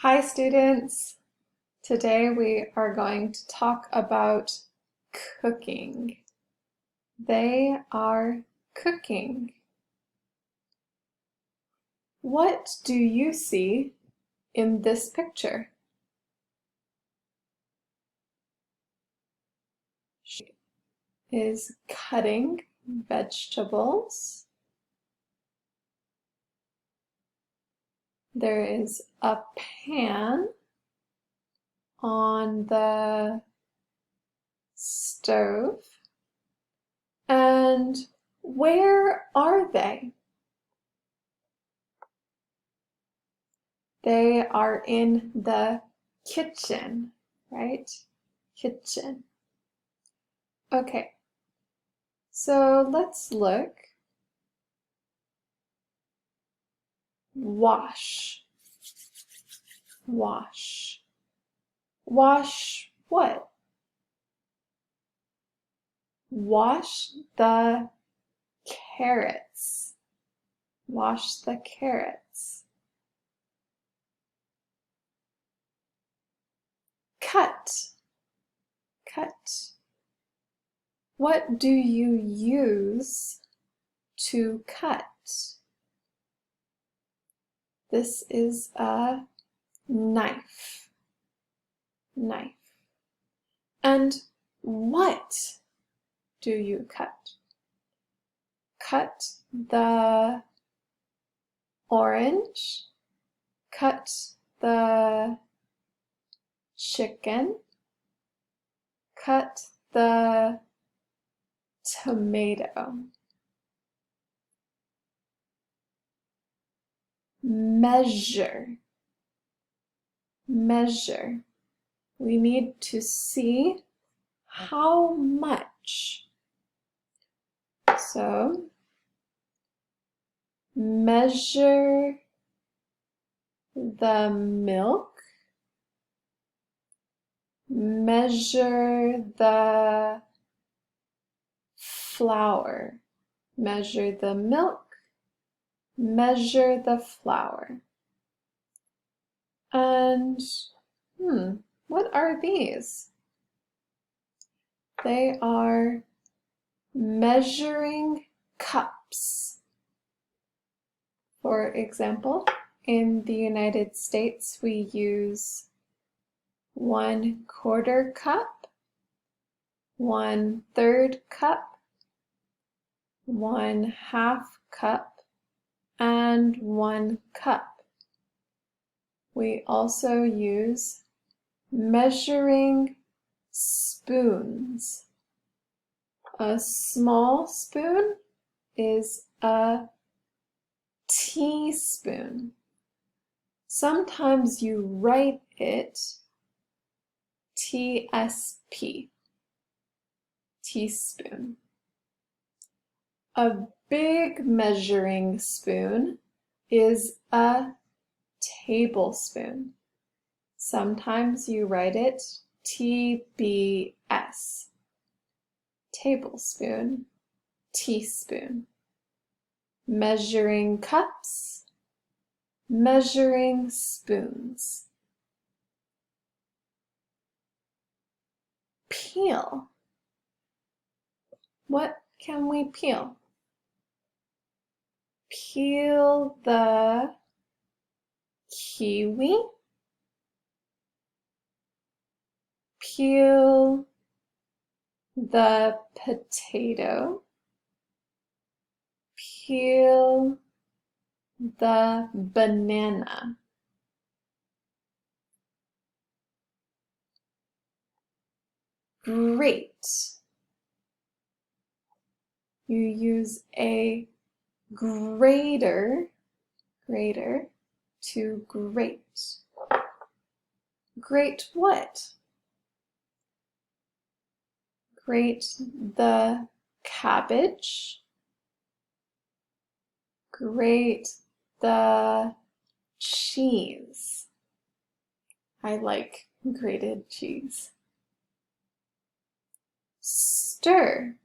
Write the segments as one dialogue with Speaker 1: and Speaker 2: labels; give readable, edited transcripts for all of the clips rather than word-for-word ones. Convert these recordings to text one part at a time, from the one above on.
Speaker 1: Hi students! Today we are going to talk about cooking. They are cooking. What do you see in this picture? She is cutting vegetables. There is a pan on the stove. And where are they? They are in the kitchen, right? Kitchen. Okay, so let's look. Wash. Wash. Wash what? Wash the carrots. Wash the carrots. Cut. Cut. What do you use to cut? This is a knife. Knife. And what do you cut? Cut the orange. Cut the chicken. Cut the tomato. Measure. Measure. We need to see how much. So, measure the milk. Measure the flour. Measure the milk. Measure the flour. And, what are these? They are measuring cups. For example, in the United States, we use 1/4 cup, 1/3 cup, 1/2 cup, and 1 cup. We also use measuring spoons. A small spoon is a teaspoon. Sometimes you write it TSP, teaspoon. A big measuring spoon is a tablespoon. Sometimes you write it TBS, tablespoon, teaspoon. Measuring cups, measuring spoons. Peel. What can we peel? Peel the kiwi. Peel the potato. Peel the banana. Grate. You use a grater to grate. Grate what? Grate the cabbage. Grate the cheese. I like grated cheese. Stir.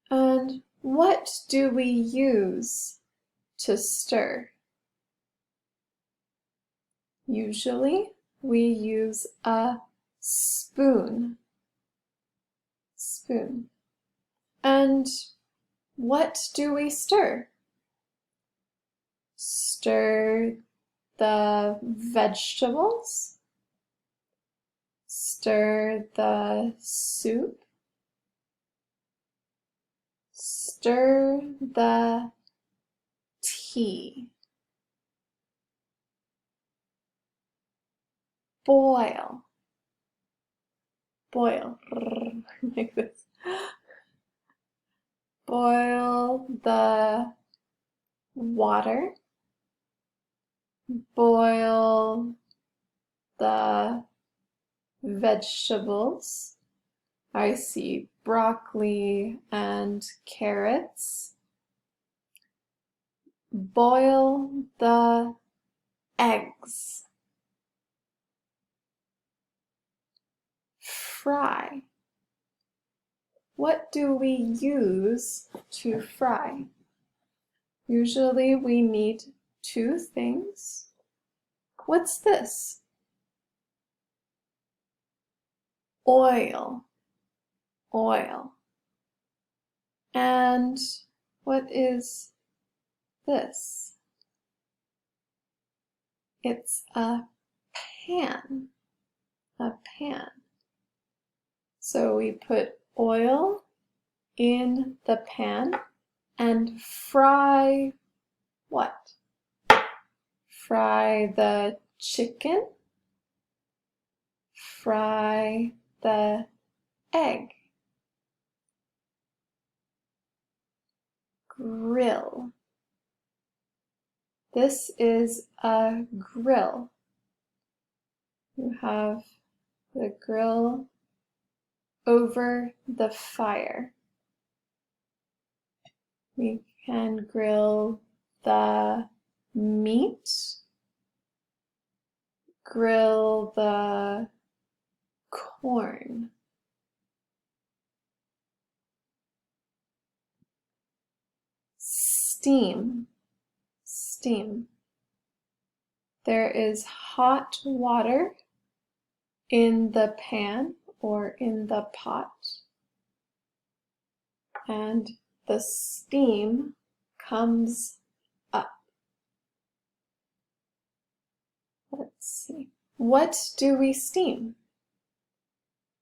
Speaker 1: And what do we use to stir? Usually we use a spoon. Spoon. And what do we stir? Stir the vegetables. Stir the soup. Stir the tea. Boil. Boil. Like this. Boil the water. Boil the vegetables. I see broccoli and carrots. Boil the eggs. Fry. What do we use to fry? Usually we need two things. What's this? Oil. Oil. And what is this? It's a pan. A pan. So we put oil in the pan and fry what? Fry the chicken. Fry the egg. Grill. This is a grill. You have the grill over the fire. We can grill the meat, grill the corn. Steam. Steam. There is hot water in the pan or in the pot, and the steam comes up. Let's see. What do we steam?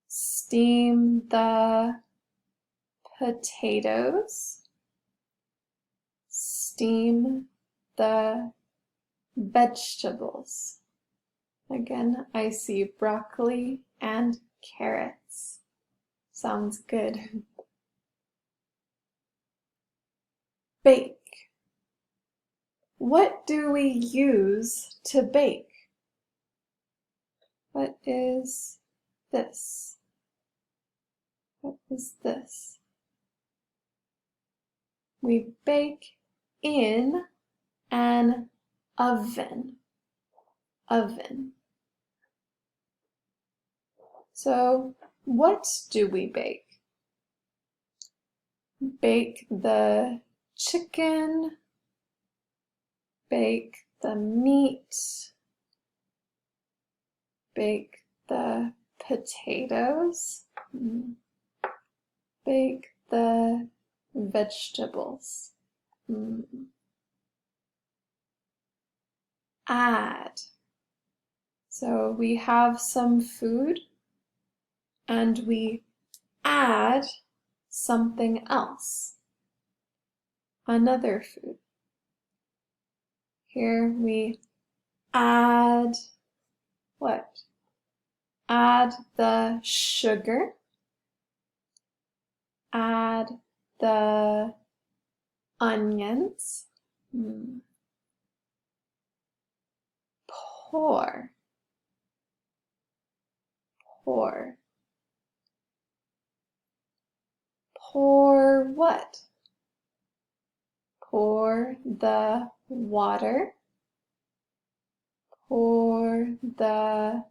Speaker 1: Steam the potatoes. Steam the vegetables. Again, I see broccoli and carrots. Sounds good. Bake. What do we use to bake? What is this? What is this? We bake in an oven. Oven. So, what do we bake? Bake the chicken, bake the meat, bake the potatoes, bake the vegetables. Add. So we have some food and we add something else. Another food. Here we add what? Add the sugar. Add the onions. Pour. Pour. Pour what? Pour the water. Pour the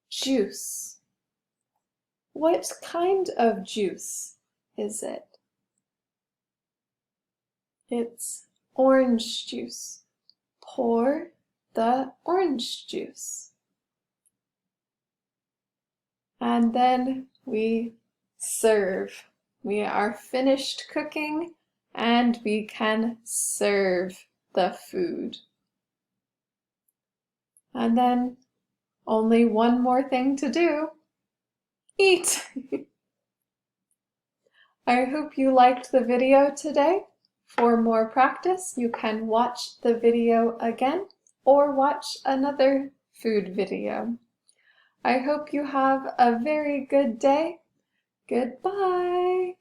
Speaker 1: juice. What kind of juice is it? It's orange juice. Pour the orange juice. And then we serve. We are finished cooking and we can serve the food. And then only one more thing to do. Eat! I hope you liked the video today. For more practice, you can watch the video again or watch another food video. I hope you have a very good day. Goodbye!